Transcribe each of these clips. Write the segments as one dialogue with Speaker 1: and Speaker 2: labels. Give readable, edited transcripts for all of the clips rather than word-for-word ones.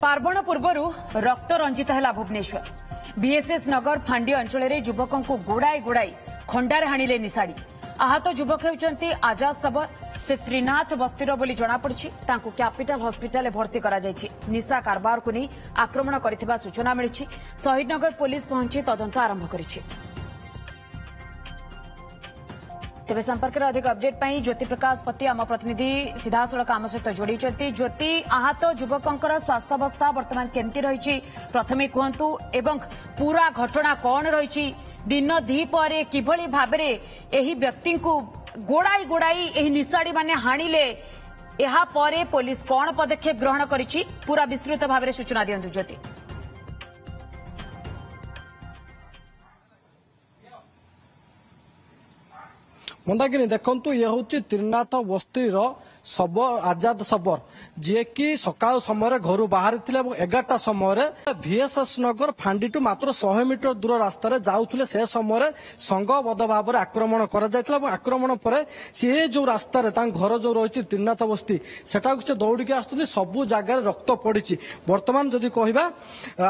Speaker 1: पार्वण पूर्वर रक्त रंजित है भुवनेश्वर बीएसएस नगर फांडी अंचल में युवकों को गोड़ाई गोड़ाई खंडारे हाणिले निशाड़ी आहत युवक होती आजाद सबर से त्रिनाथ बस्तीर बोली जनापड़ी कैपिटल हॉस्पिटल भर्ती करा निशा कारबार को नहीं आक्रमण कर सूचना मिली शहीदनगर पुलिस पहुंची तदंत आरंभ कर तेज संपर्क में अधिक अपडेट पाई ज्योति प्रकाश पति आम प्रतिनिधि सीधासख आम सहित जोड़ी ज्योति आहत युवकों स्वास्थ्यावस्था बर्तमान केमती रही प्रथमे कहतु एवं पूरा घटना कौन रही दिन दीपर किभली भाव व्यक्ति को गोड़ाई गोड़ाई निशाड़ी माने हाणिले एहा परे पुलिस कौन पदक्षेप ग्रहण करिछि पूरा विस्तृत भाव में सूचना दियंतु ज्योति।
Speaker 2: मंदाकिनी देखु ये हूँ त्रिनाथ बस्तीर सबर आजाद सबर जी कि सकाल समय घर बाहर 11टा समय VSS नगर फांडी टू मात्र 100 मीटर दूर रास्तार जाऊे से समय संघबद्ध भाव में आक्रमण कर आक्रमण पर सी जो रास्तार घर जो रही त्रिनाथ बस्ती सेटा से दौड़ के आसुच्च सबू जगार रक्त पड़ी बर्तमान जदि कहवा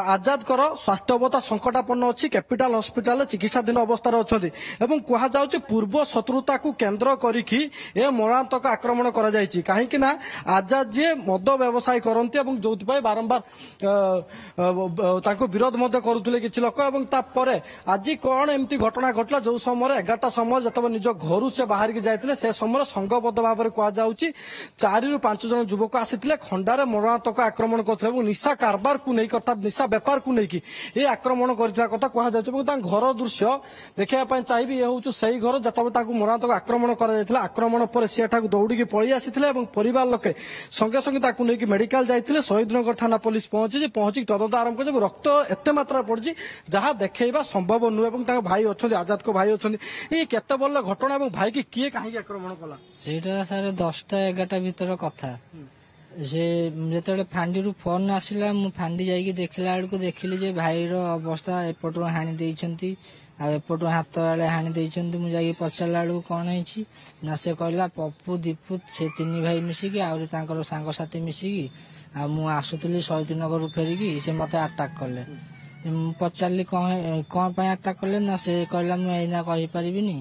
Speaker 2: आजाद स्वास्थ्य अवस्था संकटापन्न अच्छी कैपिटल हॉस्पिटल चिकित्साधीन अवस्था अच्छा कहुच पूर्व शत्रुता को केन्द्र करी मरणात्मक आक्रमण कर कहीं आजाद जी मद व्यवसाय करती जो बारंबार विरोध करुले किसी लोक आज कौन एमती घटना घटला जो समय 11टा समय जो निज घर से बाहर की जाते से समय संघबद्ध भाव में कहुच्च 4 ରୁ 5 जन युवक आसी खंडारे मरणात्मक आक्रमण करते निशा कारबार को नहीं अर्थात निशा बेपार को लेकिन ये आक्रमण करता कथा कहुच्च घर दृश्य देखा चाहिए ये हूँ से ही घर जो मरणात्मक आक्रमण कर आक्रमण पर सी दौड़ पलि आसी परिवार लोके संगे संगे नहीं मेडिकल जाते शहीदनगर थाना पुलिस पहुंची तदंत आरंभ कर रक्त एत मात्रा पड़ी जहाँ देखा संभव नुहे भाई अच्छा आजाद को भाई अच्छा ये केते बल घटना भाई की किए कहीं आक्रमण कला
Speaker 3: सारे 10टा 11टा भीतर कथा से जो फांडी रू फोन आसला मु फांडी जाइए देखला बेलू देखिली भाईर अवस्था एपटू हाणी देइछंती एपट हाथ आड़े हाणी देइछंती मु जाइए पचारा बेलू कौन है ना से कहला पप्पू दीपू से 3 भाई मिसिकी आउरी तांकर सांगसाथी मिसिकी आ मु आसुतली शहीदनगर फेरिकी से मते अटैक कले पचारि कौन अटैक कले ना से कहला मु एना कहि परिबिनी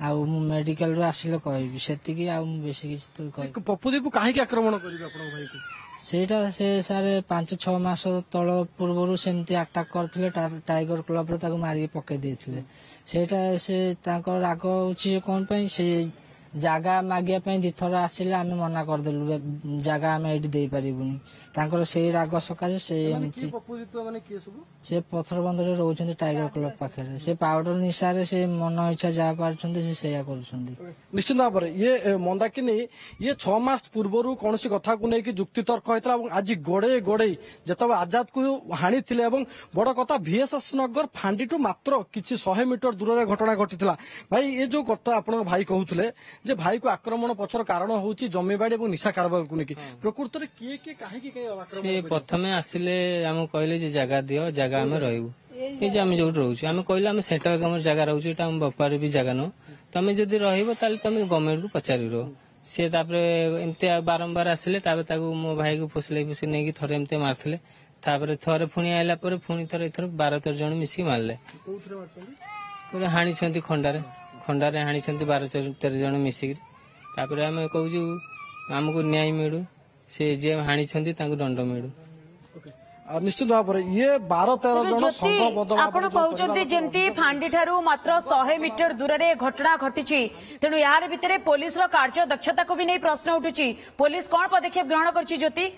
Speaker 3: आउ मेडिकल रू आसिले कहबी सेतिकी आ बेसी किछि तो
Speaker 2: पप्पू दीपू काहे आक्रमण करिबे आपन भाई को
Speaker 3: सेटा से सारे 5-6 मास तल पूर्व सेमती अटैक करथिले टाइगर क्लब रे ताको मारी पके देथिले सेटा से ताको राग उछि कोन पई से जागा मागिया पई दिथर आसिले आमे मना कर देलु जागा आमे एडी देई परिबुनी तांकर से राग सकाजे से एमती
Speaker 2: पप्पू दीपू माने के सब
Speaker 3: से पत्थर बंदर रहउछन्ती टाइगर क्लब पाखे से पाउडर निशारे से मन इच्छा जा पारछन्ती से सेया करछन्ती
Speaker 2: निश्चित भाव में ये मंदाकिनी ये 6 मास पूर्व कौन कथा को लेकिन जुक्ति तर्क होता आज गोड़े गोड़े जो आजाद को हाणी थे बड़ कथा VSS नगर फांडी टू मात्र किसी 100 मीटर दूर में घटना घटी भाई ये जो कथा आप भाई कहते जे भाई को आक्रमण पछर कारण हूँ जमीबाड़ी और निशा कारबार को लेकिन प्रकृत में किए किए कहीं
Speaker 4: प्रथम आसिले आम कहले जगह दियो जगह आम रहू ये आम जो रोचे आम कहले आम सेंट्रल गवर्नमेंट जगह रोचे आम बपार भी जगह न तुम जदि तुम गवर्नमेंट को पचार सी एमती बारंबार आसिले मो भाई को फुसले फुसी नहीं थरे एमती मारते थरे पुणी आइला पुणी थरे 12-13 जन मिसिक मारले हाणी खंडारे खंडारे हाणी 12-13 जन मिसिक आम कहूँ आमको न्याय मिलू से जे हाणी दंड मिलू
Speaker 2: निश्चित भाव में ये 12-13 जन
Speaker 1: आपण कहउछन्ती जेंती फांडी ठारू मात्र 100 मीटर दूर रे घटना घटिछि तेणु यार भितरे पुलिस रो कार्य दक्षता को भी नहीं प्रश्न उठुछि पुलिस कोन पदक्षेप ग्रहण करछि ज्योति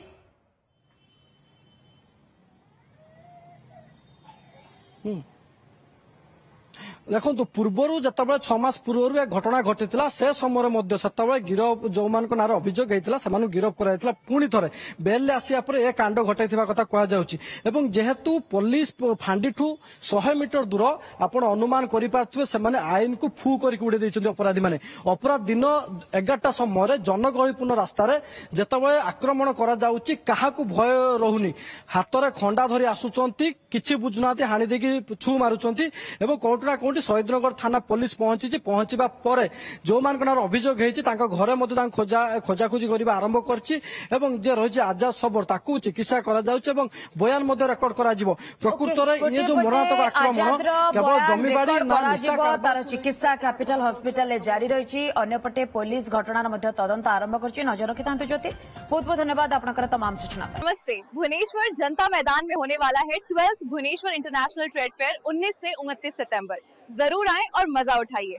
Speaker 2: देखो पूर्वर जिते 6 मास पूर्व घटना घटी से समय गिरफ जो मान नार अभियोग होता से गिरफ कर पुणी थे बेल आसिया ये कांड घटाई कथा कहु जेहेतु पुलिस फांडी ठू 100 मीटर दूर आप अनुमान करें आईन को फू कर उड़े देते अपराधी मैंने अपराध दिन 11टा समय जनगहलीपूर्ण रास्तार जिते आक्रमण कर भय रोनी हाथ में खंडा धरी आसुंच कि बुझुना हाणी देकी छू मारुंट कौटना कौट जोटी शहीदनगर थाना पुलिस पहुंचवा पर जो मान अभियोग घरे खोजाखोजी करने आरंभ कर रही आजाद शबर ताकू चिकित्सा बयान रेकर्ड कर प्रकृत में ये जो मरणात्मक आक्रमण केवल जमीबाड़ी ना निशा
Speaker 1: तार चिकित्सा कैपिटल हॉस्पिटल जारी रही अन्यपटे पुलिस घटनार तदंत आरंभ कर नजर रखि था ज्योति बहुत बहुत धन्यवाद आपनकर तमाम सूचना।
Speaker 5: नमस्ते। भुवनेश्वर जनता मैदान में होने वाला है 12th Bhubaneswar international trade fair 19 से 29 सितंबर। जरूर आएं और मजा उठाइए।